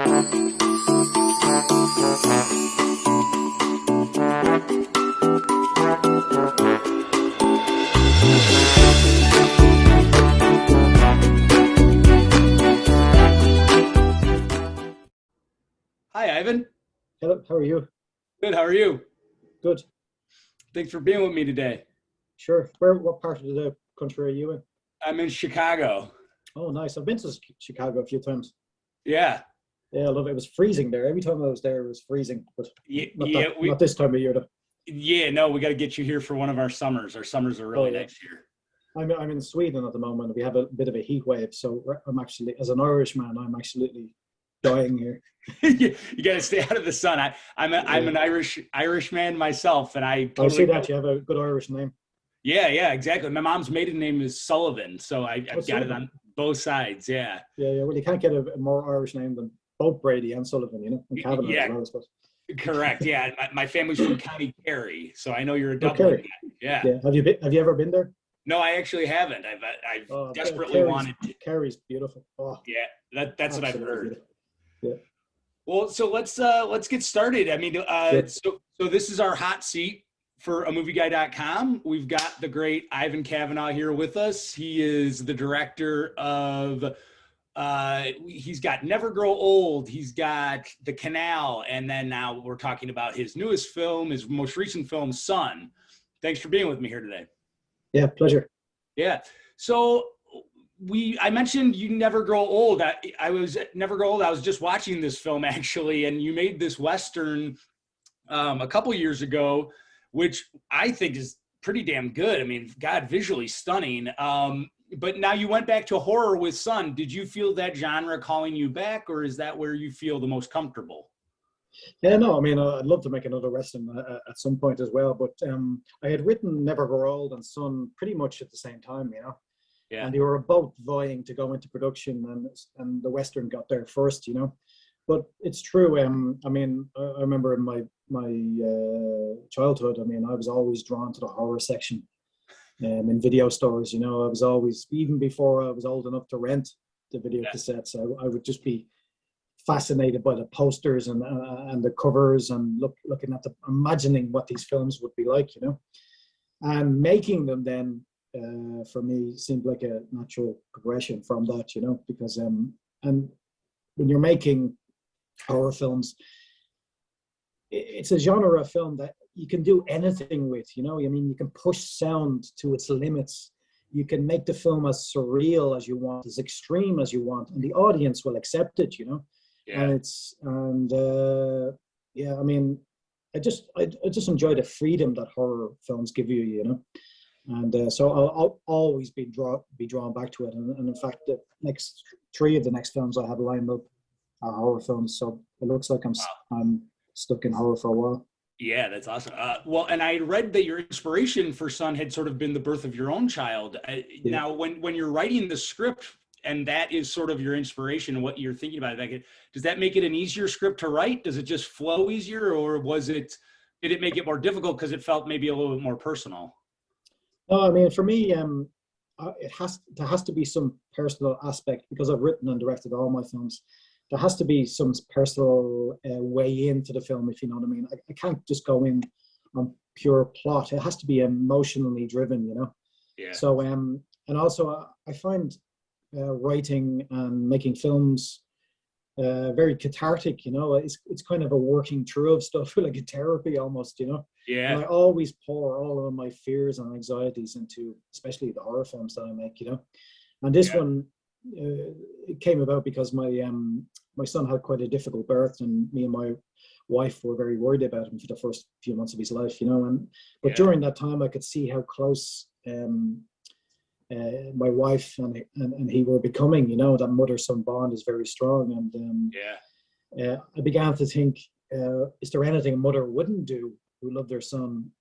Hi, Ivan. Hello, how are you? Good. How are you? Good. Thanks for being with me today. Sure. What part of the country are you in? I'm in Chicago. Oh, nice. I've been to Chicago a few times. Yeah. Yeah, I love it. It was freezing there. Every time I was there, it was freezing, but Yeah. not this time of year though. Yeah. No, we got to get you here for one of our summers. Our summers are really Oh, yeah. nice here. I'm in Sweden at the moment. We have a bit of a heat wave, so I'm actually, as an Irishman, I'm absolutely dying here. You got to stay out of the sun. I'm an Irish man myself, and I I see totally. that you have a good Irish name. Yeah, exactly. My mom's maiden name is Sullivan, so I've got Sullivan. it on both sides. Yeah. Yeah. Well, you can't get a more Irish name than both Brady and Sullivan, and Kavanagh Yeah. as well, I suppose. Correct. Yeah. My family's from County Kerry, so I know you're a Dublin Okay. guy. Yeah. Yeah. Have you ever been there? No, I actually haven't. I've desperately Kerry's, wanted to. Kerry's beautiful. Oh, Yeah, that's what I've absolutely heard. beautiful. Yeah. Well, so let's get started. I mean, Sure. so this is our hot seat for AMovieGuy.com. We've got the great Ivan Kavanagh here with us. He is the director of. He's got Never Grow Old. He's got The Canal, and then now we're talking about his newest film, his most recent film, Son. Thanks for being with me here today. Yeah, pleasure. Yeah. So I mentioned You Never Grow Old. I was Never Grow Old. I was just watching this film actually, and you made this Western a couple years ago, which I think is pretty damn good. I mean, God, visually stunning. But now you went back to horror with Son. Did you feel that genre calling you back, or is that where you feel the most comfortable? Yeah, no, I mean, I'd love to make another Western at some point as well, but I had written Never Grow Old and Son pretty much at the same time, Yeah. and they were both vying to go into production, and the Western got there first, But it's true. I mean, I remember in my childhood, I mean, I was always drawn to the horror section in video stores. I was always, even before I was old enough to rent the video cassettes, I would just be fascinated by the posters and the covers and looking at imagining what these films would be like, and making them then for me seemed like a natural progression from that, because and when you're making horror films, it's a genre of film that you can do anything with, I mean, you can push sound to its limits. You can make the film as surreal as you want, as extreme as you want, and the audience will accept it, Yeah. And I mean, I just enjoy the freedom that horror films give you, and so I'll always be drawn back to it. And in fact, the next three of the next films I have lined up are horror films, so it looks like I'm stuck in horror for a while. Yeah, that's awesome. Well, and I read that your inspiration for Son had sort of been the birth of your own child. Yeah. Now, when you're writing the script, and that is sort of your inspiration and what you're thinking about, does that make it an easier script to write? Does it just flow easier, or did it make it more difficult because it felt maybe a little bit more personal? No, I mean, for me, there has to be some personal aspect, because I've written and directed all my films. There has to be some personal way into the film, if you know what I mean. I can't just go in on pure plot. It has to be emotionally driven, Yeah. So, and also I find writing and making films very cathartic, It's kind of a working through of stuff, like a therapy almost, Yeah. And I always pour all of my fears and anxieties into, especially the horror films that I make, And this one, it came about because my son had quite a difficult birth, and me and my wife were very worried about him for the first few months of his life, But during that time, I could see how close my wife and he were becoming, that mother-son bond is very strong. And I began to think, is there anything a mother wouldn't do who loved their son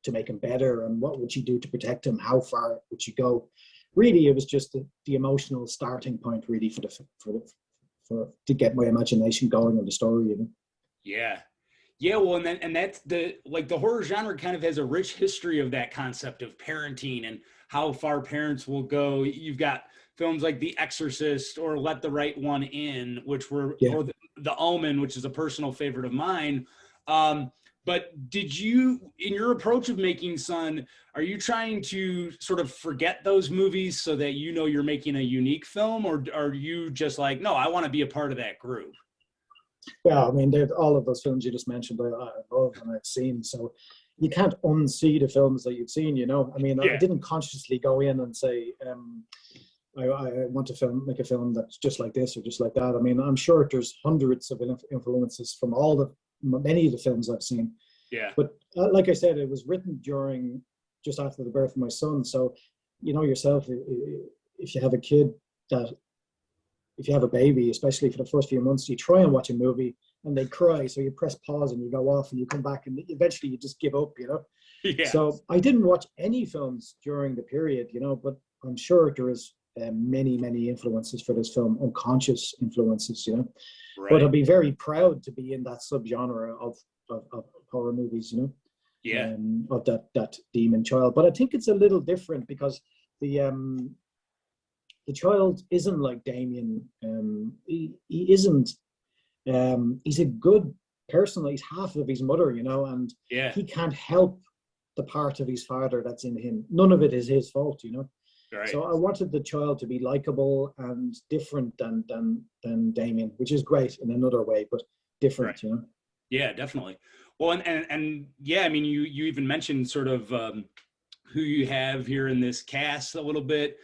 to make him better? And what would she do to protect him? How far would she go? Really, it was just the emotional starting point, really, to get my imagination going on the story. Yeah. Well, and that's the horror genre kind of has a rich history of that concept of parenting and how far parents will go. You've got films like The Exorcist or Let the Right One In, which were, Yeah. or the Omen, which is a personal favorite of mine. But did you, in your approach of making Son, are you trying to sort of forget those movies so that you know you're making a unique film, or are you just like, no, I want to be a part of that group? Yeah, I mean, all of those films you just mentioned, I love and I've seen. So you can't unsee the films that you've seen, you know. I mean, I Yeah. didn't consciously go in and say, I want to make a film that's just like this or just like that. I mean, I'm sure there's hundreds of influences from many of the films I've seen. Yeah. But like I said, it was written just after the birth of my son. So, you know yourself, if you have a kid if you have a baby, especially for the first few months, you try and watch a movie and they cry. So you press pause and you go off and you come back and eventually you just give up, you know? Yeah. So I didn't watch any films during the period, you know, but I'm sure there is many, many influences for this film, unconscious influences, you know? Right. But I'll be very proud to be in that subgenre of horror movies, you know? Yeah. Of that demon child. But I think it's a little different because the child isn't like Damien. He isn't. He's a good person. He's half of his mother, you know, and Yeah. he can't help the part of his father that's in him. None of it is his fault, you know. Right. So I wanted the child to be likable and different than Damien, which is great in another way, but different, Right. you know. Yeah, definitely. Well, and yeah, I mean, you even mentioned sort of who you have here in this cast a little bit.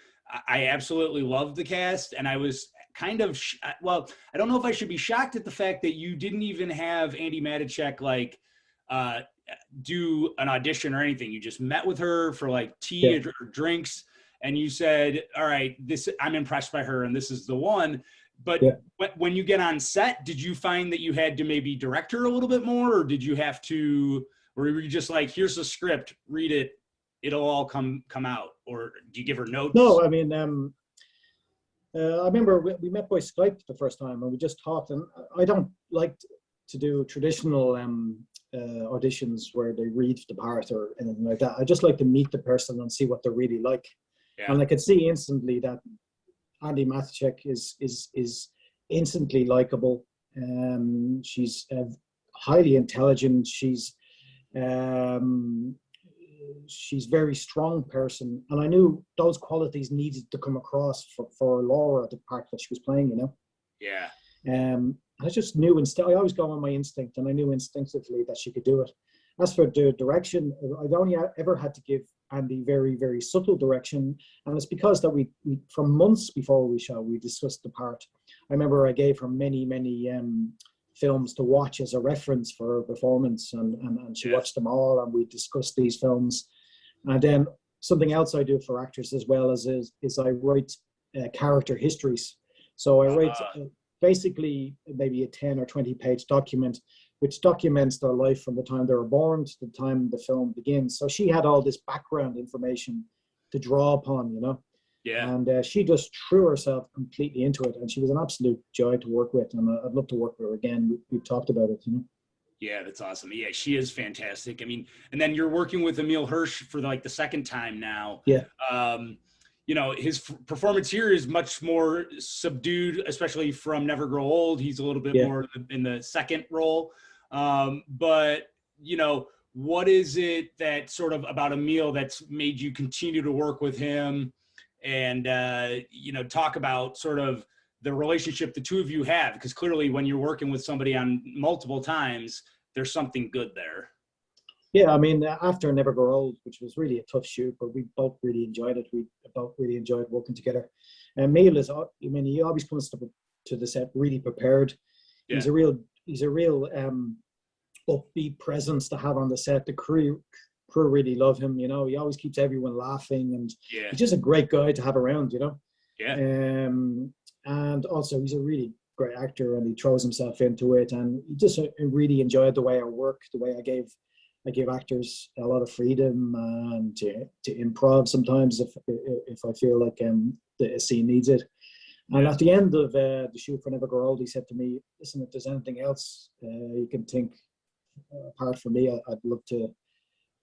I absolutely love the cast, and I was kind of well, I don't know if I should be shocked at the fact that you didn't even have Andy Matichak like do an audition or anything. You just met with her for like tea or drinks, and you said, "All right, I'm impressed by her, and this is the one." But when you get on set, did you find that you had to maybe direct her a little bit more, or did you have to, or were you just like, "Here's the script, read it, it'll all come out," or do you give her notes? No, I mean, I remember we met by Skype the first time and we just talked, and I don't like to do traditional auditions where they read the part or anything like that. I just like to meet the person and see what they're really like. Yeah. And I could see instantly that Andy Matichak is instantly likable. She's highly intelligent. She's very strong person, and I knew those qualities needed to come across for Laura, the part that she was playing, you know. Yeah. I just knew I always go on my instinct, and I knew instinctively that she could do it. As for the direction, I've only ever had to give Andy very, very subtle direction, and it's because that we from months before we discussed the part. I remember I gave her many films to watch as a reference for her performance, and she watched them all, and we discussed these films. And then something else I do for actors as well is I write character histories. So I write basically maybe a 10 or 20 page document which documents their life from the time they were born to the time the film begins. So she had all this background information to draw upon, you know. Yeah. And she just threw herself completely into it, and she was an absolute joy to work with, and I'd love to work with her again. We've talked about it, you know. Yeah, that's awesome. Yeah, she is fantastic. I mean, and then you're working with Emil Hirsch for like the second time now. Yeah. You know, his performance here is much more subdued, especially from Never Grow Old. He's a little bit more in the second role. But, you know, what is it that sort of about Emil that's made you continue to work with him and, you know, talk about sort of the relationship the two of you have? Because clearly when you're working with somebody on multiple times, there's something good there. Yeah, I mean, after Never Grow Old, which was really a tough shoot, but we both really enjoyed it. We both really enjoyed working together. And Emil is, I mean, he always comes to the set really prepared. Yeah. He's a real upbeat presence to have on the set. The crew really love him. You know, he always keeps everyone laughing, and he's just a great guy to have around. You know. Yeah. And also he's a really great actor, and he throws himself into it. And he just really enjoyed the way I work, the way I give actors a lot of freedom and to improv sometimes if I feel like the scene needs it. And at the end of the shoot for Never Grow Old, he said to me, "Listen, if there's anything else you can think apart from me, I'd love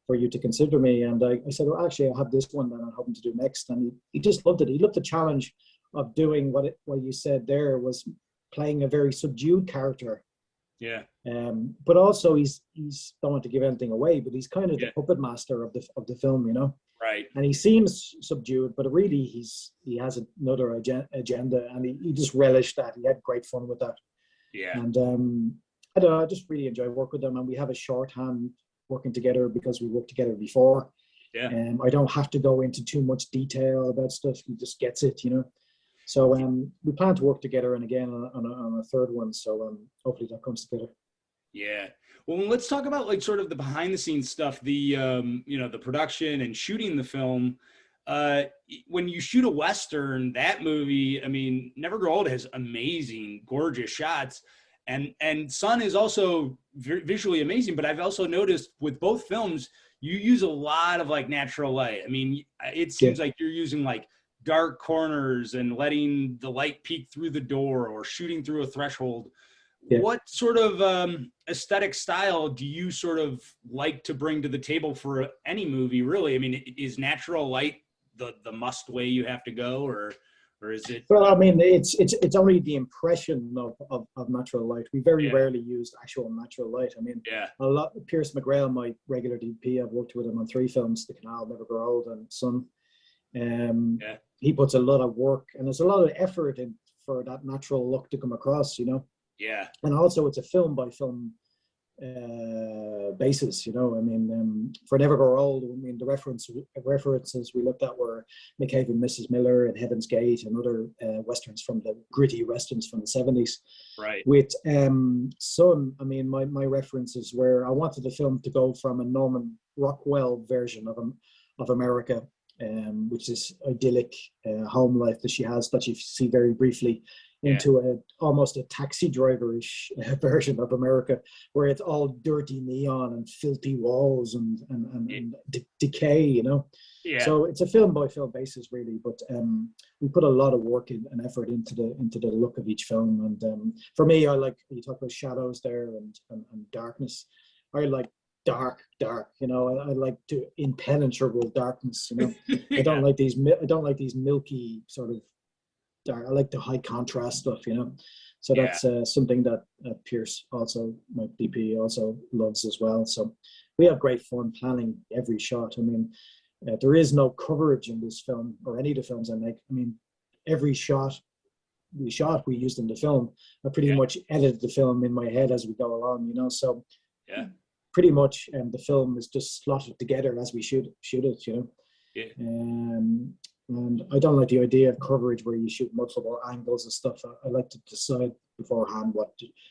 for you to consider me." And I said, "Well, actually, I have this one that I'm hoping to do next." And he just loved it. He loved the challenge of doing what you said there, was playing a very subdued character. Yeah. But also he's don't want to give anything away, but he's kind of Yeah. the puppet master of the film, you know. Right. And he seems subdued, but really he has another agenda, and he just relished that. He had great fun with that. Yeah. And I don't know, I just really enjoy work with them, and we have a shorthand working together because we worked together before. Yeah. I don't have to go into too much detail about stuff. He just gets it, you know. So we plan to work together, and again on a third one. So hopefully that comes together. Yeah. Well, let's talk about like sort of the behind the scenes stuff, the the production and shooting the film. When you shoot a Western, that movie, I mean, Never Grow Old has amazing, gorgeous shots. And Sun is also visually amazing, but I've also noticed with both films, you use a lot of like natural light. I mean, it seems like you're using like dark corners and letting the light peek through the door or shooting through a threshold. Yeah. What sort of aesthetic style do you sort of like to bring to the table for any movie, really? I mean, is natural light the must way you have to go, or is it? Well, I mean, it's only the impression of natural light. We very rarely used actual natural light. I mean, a lot. Pierce McGrail, my regular DP, I've worked with him on 3 films: The Canal, Never Grow Old, and Sun. He puts a lot of work, and there's a lot of effort in for that natural look to come across, you know. Yeah. And also, it's a film by film basis, you know. I mean, for Never Grow Old, I mean, the references we looked at were McCabe and Mrs. Miller and Heaven's Gate and other westerns from the gritty westerns from the 70s. Right. With Sun, I mean, my references were, I wanted the film to go from a Norman Rockwell version of America, which is idyllic home life that she has, that you see very briefly, into almost a taxi driver-ish version of America, where it's all dirty neon and filthy walls and decay, you know. Yeah. So it's a film by film basis, really. But we put a lot of work and effort into the look of each film. And for me, I like, you talk about shadows there and darkness. I like dark, you know. I like to impenetrable darkness, you know. I don't like these milky sort of dark. I like the high contrast stuff, you know. So that's something that Pierce, also my DP, also loves as well. So we have great fun planning every shot. I mean, there is no coverage in this film or any of the films I make. I mean, every shot we used in the film. I pretty much edited the film in my head as we go along, you know. So pretty much the film is just slotted together as we shoot it, you know. Yeah. And I don't like the idea of coverage where you shoot multiple angles and stuff. I like to decide beforehand what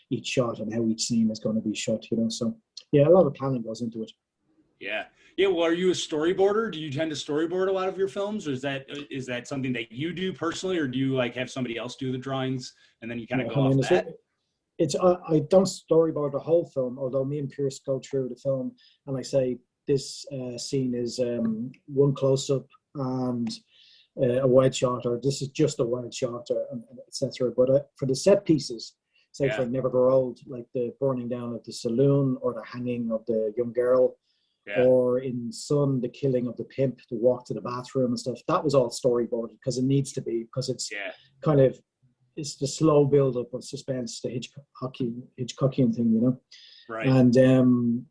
each shot and how each scene is going to be shot, you know. So yeah, a lot of planning goes into it. Yeah. Well, are you a storyboarder? Do you tend to storyboard a lot of your films, or is that something that you do personally, or do you like have somebody else do the drawings and then you kind of go off that? I don't storyboard the whole film, although me and Pierce go through the film and I say this scene is one close-up and a wide shot, or this is just a wide shot, or etc. But for the set pieces, say for Never Grow Old, like the burning down of the saloon or the hanging of the young girl, or in Sun, the killing of the pimp, the walk to the bathroom and stuff, that was all storyboarded because it needs to be, because it's kind of, it's the slow build up of suspense, the Hitchcockian thing, you know. Right. And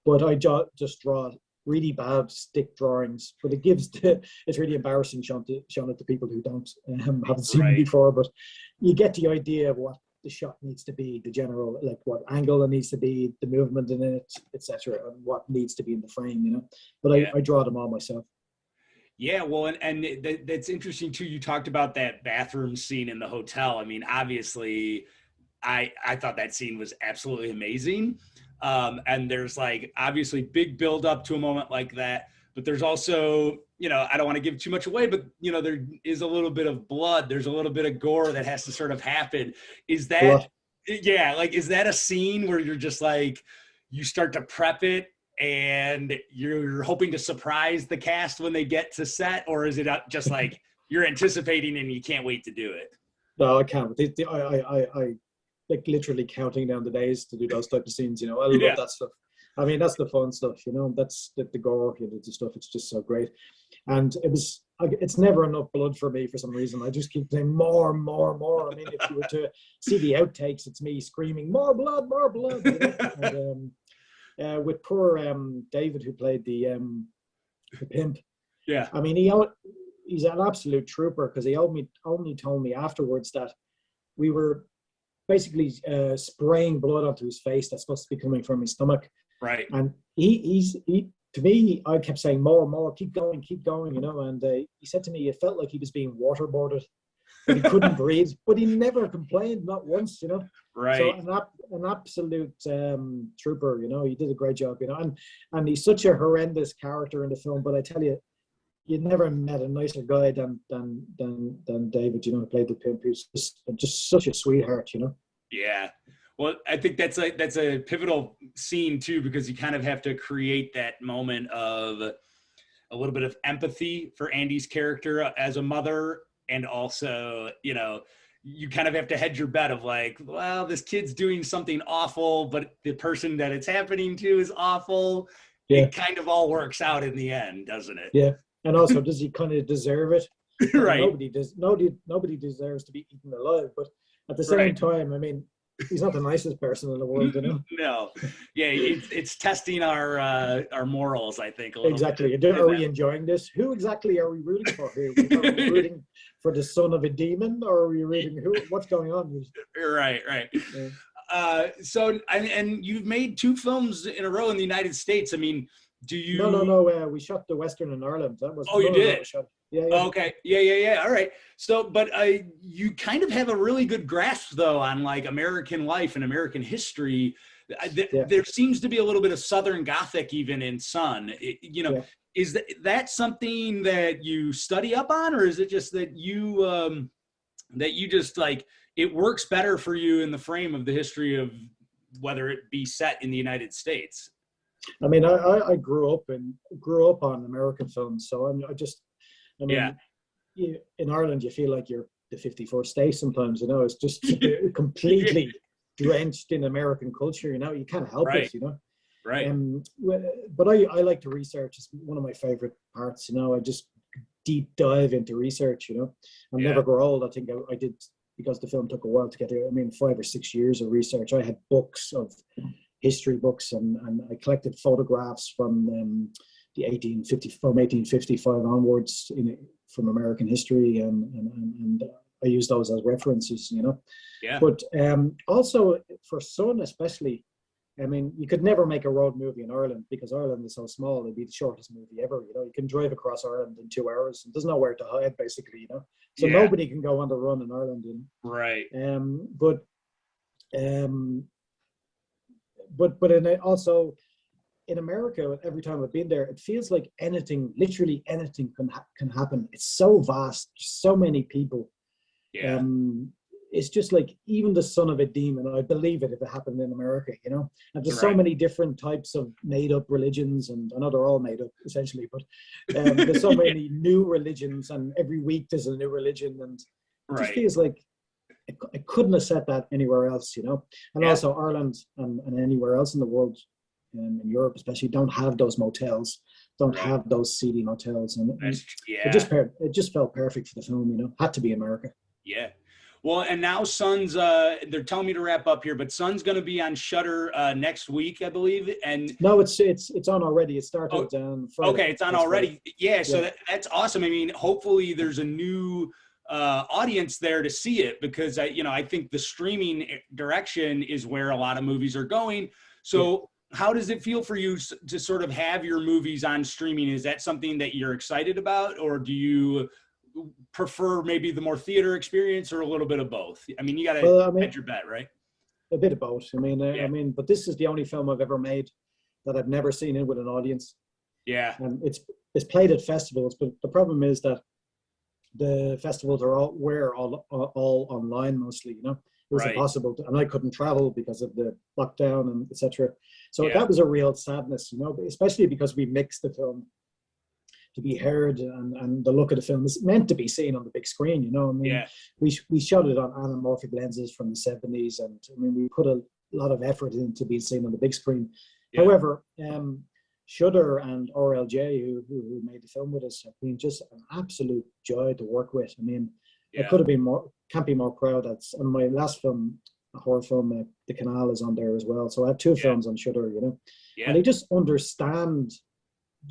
but I just draw really bad stick drawings, but it's really embarrassing showing it to people who haven't seen it before, but you get the idea of what the shot needs to be, the general, like what angle it needs to be, the movement in it, etc., and what needs to be in the frame, you know. But I draw them all myself. Yeah, well, and that's interesting too. You talked about that bathroom scene in the hotel. I mean, obviously, I thought that scene was absolutely amazing. And there's like obviously big build up to a moment like that, but there's also, you know, I don't want to give too much away, but you know, there is a little bit of blood. There's a little bit of gore that has to sort of happen. Is that, is that a scene where you're just like, you start to prep it and you're hoping to surprise the cast when they get to set, or is it just like you're anticipating and you can't wait to do it? No, I can't. I like literally counting down the days to do those type of scenes, you know. I love that stuff. I mean, that's the fun stuff, you know. That's the gore, you know, the stuff. It's just so great. And it was it's never enough blood for me for some reason. I just keep saying more and more and more. I mean, if you were to see the outtakes, it's me screaming more blood, more blood. You know? And with poor David, who played the pimp. Yeah. I mean, he's an absolute trooper, because he only told me afterwards that we were basically spraying blood onto his face that's supposed to be coming from his stomach. Right. And he to me, I kept saying more, keep going, you know. And he said to me, it felt like he was being waterboarded, but he couldn't breathe. But he never complained, not once, you know. Right. So an absolute trooper, you know. He did a great job, you know. And he's such a horrendous character in the film. But I tell you, you never met a nicer guy than David, you know, who played the pimp. He's just such a sweetheart, you know. Yeah. Well, I think that's a pivotal scene too, because you kind of have to create that moment of a little bit of empathy for Andy's character as a mother, and also, you know, you kind of have to hedge your bet of like, well, this kid's doing something awful, but the person that it's happening to is awful. Yeah. It kind of all works out in the end, doesn't it? Yeah. And also, does he kind of deserve it? Right. Nobody deserves to be eaten alive, but at the same time, I mean, he's not the nicest person in the world, you know. No, yeah, it's testing our morals, I think. A little exactly. bit. Are we enjoying this? Who exactly are we rooting for here? Are we rooting for the son of a demon, or are we rooting what's going on? Right. Yeah. So, and you've made 2 films in a row in the United States. I mean, do you? No. We shot the Western in Ireland. That was. Oh, you did. Yeah. Okay. Yeah. All right. So, but you kind of have a really good grasp, though, on like American life and American history. There seems to be a little bit of Southern Gothic even in Son. Is that something that you study up on, or is it just that you just like it works better for you in the frame of the history of whether it be set in the United States? I mean, I grew up on American films, so in Ireland, you feel like you're the 51st state sometimes, you know. It's just completely drenched in American culture, you know. You can't help it, you know. Right. But I like to research. It's one of my favorite parts, you know. I just deep dive into research, you know. And never grow old. I think I did, because the film took a while to get there. I mean, 5 or 6 years of research. I had books of history books, and I collected photographs from the 1855 onwards from American history, and I use those as references, you know. Yeah. But also for Son especially, I mean, you could never make a road movie in Ireland, because Ireland is so small. It'd be the shortest movie ever, you know. You can drive across Ireland in 2 hours, and there's nowhere to hide, basically, you know. So nobody can go on the run in Ireland, you know? Right. But also in America, every time I've been there, it feels like literally anything can happen. It's so vast, so many people. Yeah. It's just like even the son of a demon, I believe it if it happened in America, you know. And there's so many different types of made-up religions, and I know they're all made up essentially, but there's so many new religions, and every week there's a new religion, and it just feels like I couldn't have said that anywhere else, you know. And also Ireland and anywhere else in the world, in Europe especially, don't have those motels, don't have those seedy motels, and it just felt perfect for the film, you know. Had to be America. Yeah. Well, and now Son's, they're telling me to wrap up here, but Son's going to be on Shudder next week, I believe. And no, it's on already. It started on Friday. Okay, it's on already. Yeah, so that's awesome. I mean, hopefully there's a new audience there to see it, because I think the streaming direction is where a lot of movies are going. So how does it feel for you to sort of have your movies on streaming? Is that something that you're excited about, or do you prefer maybe the more theater experience, or a little bit of both? I mean, you got to hedge your bet, right? A bit of both. I mean, but this is the only film I've ever made that I've never seen it with an audience. Yeah. And it's played at festivals, but the problem is that the festivals were all online mostly, you know. It was impossible and I couldn't travel because of the lockdown and etc. So that was a real sadness, you know, especially because we mixed the film to be heard, and the look of the film is meant to be seen on the big screen, you know. I mean, we shot it on anamorphic lenses from the 70s, and I mean, we put a lot of effort into being seen on the big screen. However, Shudder and RLJ, who made the film with us, have been just an absolute joy to work with. I mean, I Yeah. could have been more, can't be more proud. That's on my last film, a horror film, The Canal is on there as well. So I have two films on Shudder, you know, and they just understand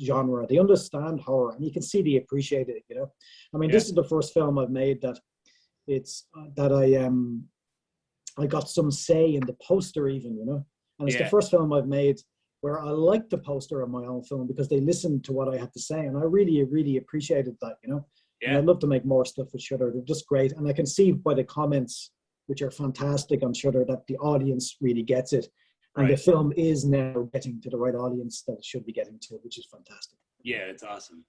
genre, they understand horror, and you can see they appreciate it, you know. I mean, this is the first film I've made that it's that I got some say in the poster even, you know, and it's the first film I've made where I liked the poster of my own film because they listened to what I had to say, and I really, really appreciated that, you know. And I'd love to make more stuff with Shudder. They're just great, and I can see by the comments, which are fantastic on Shudder, that the audience really gets it, and the film is now getting to the right audience that it should be getting to, which is fantastic. Yeah, it's awesome.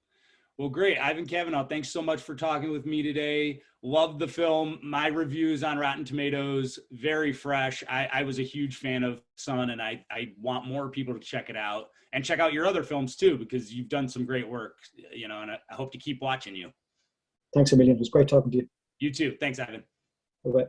Well, great. Ivan Kavanagh, thanks so much for talking with me today. Love the film. My reviews on Rotten Tomatoes, very fresh. I was a huge fan of Son, and I want more people to check it out and check out your other films too, because you've done some great work, you know, and I hope to keep watching you. Thanks a million. It was great talking to you. You too. Thanks, Ivan. Bye-bye.